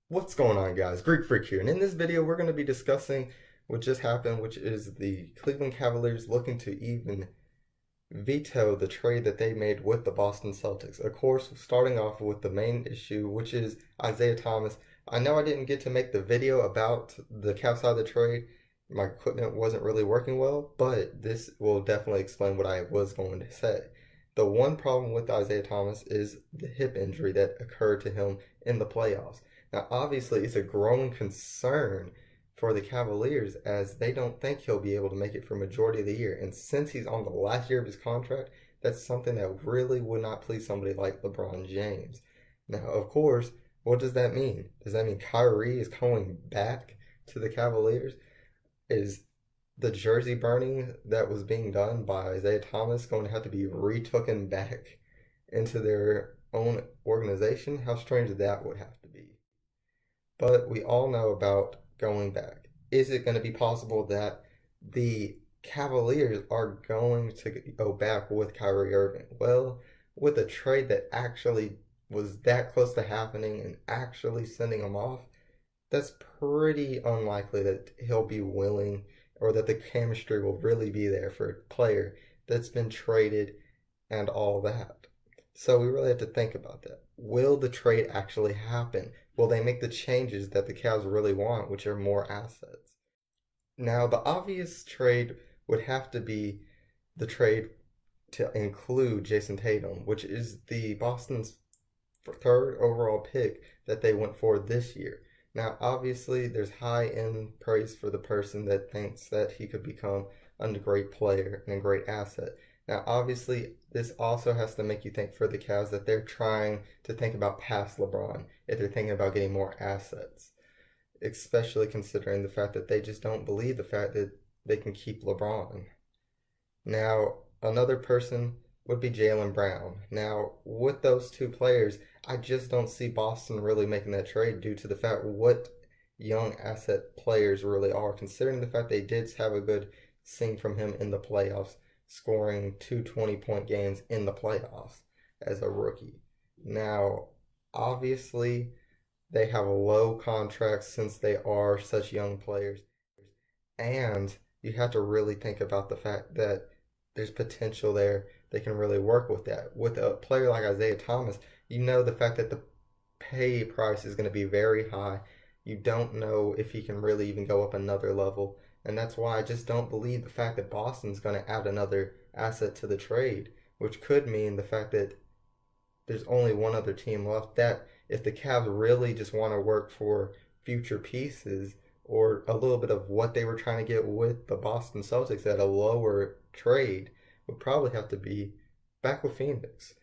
What's going on, guys? Greek Freak here, and in this video we're going to be discussing what just happened, which is the Cleveland Cavaliers looking to even veto the trade that they made with the Boston Celtics. Of course, starting off with the main issue, which is Isaiah Thomas. I know I didn't get to make the video about the Cavs side of the trade. My equipment wasn't really working well, but this will definitely explain what I was going to say. The one problem with Isaiah Thomas is the hip injury that occurred to him in the playoffs. Now, obviously, it's a growing concern for the Cavaliers as they don't think he'll be able to make it for majority of the year. And since he's on the last year of his contract, that's something that really would not please somebody like LeBron James. Now, of course, what does that mean? Does that mean Kyrie is going back to the Cavaliers? Is the jersey burning that was being done by Isaiah Thomas going to have to be retooken back into their own organization? How strange that would have to be. But we all know about going back. Is it going to be possible that the Cavaliers are going to go back with Kyrie Irving? Well, with a trade that actually was that close to happening and actually sending him off, that's pretty unlikely that he'll be willing or that the chemistry will really be there for a player that's been traded and all that. So we really have to think about that. Will the trade actually happen? Will they make the changes that the Cavs really want, which are more assets? Now, the obvious trade would have to be the trade to include Jason Tatum, which is the Boston's third overall pick that they went for this year. Now, obviously, there's high-end praise for the person that thinks that he could become a great player and a great asset. Now, obviously, this also has to make you think for the Cavs that they're trying to think about past LeBron if they're thinking about getting more assets, especially considering the fact that they just don't believe the fact that they can keep LeBron. Now, another person would be Jaylen Brown. Now, with those two players, I just don't see Boston really making that trade due to the fact what young asset players really are, considering the fact they did have a good scene from him in the playoffs, scoring 2 20-point games in the playoffs as a rookie. Now, obviously, they have low contracts since they are such young players. And you have to really think about the fact that there's potential there. They can really work with that. With a player like Isaiah Thomas, you know the fact that the pay price is going to be very high. You don't know if he can really even go up another level. And that's why I just don't believe the fact that Boston's going to add another asset to the trade, which could mean the fact that there's only one other team left, that if the Cavs really just want to work for future pieces or a little bit of what they were trying to get with the Boston Celtics at a lower trade, would probably have to be back with Phoenix.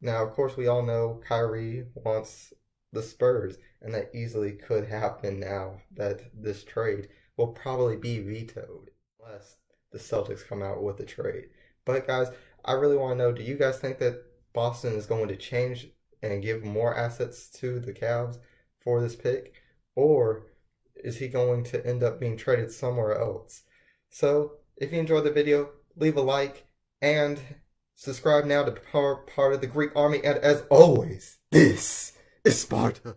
Now, of course, we all know Kyrie wants the Spurs, and that easily could happen now that this trade will probably be vetoed unless the Celtics come out with a trade. But guys, I really want to know, do you guys think that Boston is going to change and give more assets to the Cavs for this pick? Or is he going to end up being traded somewhere else? So, if you enjoyed the video, leave a like and subscribe now to be part of the Greek army. And as always, this is Sparta.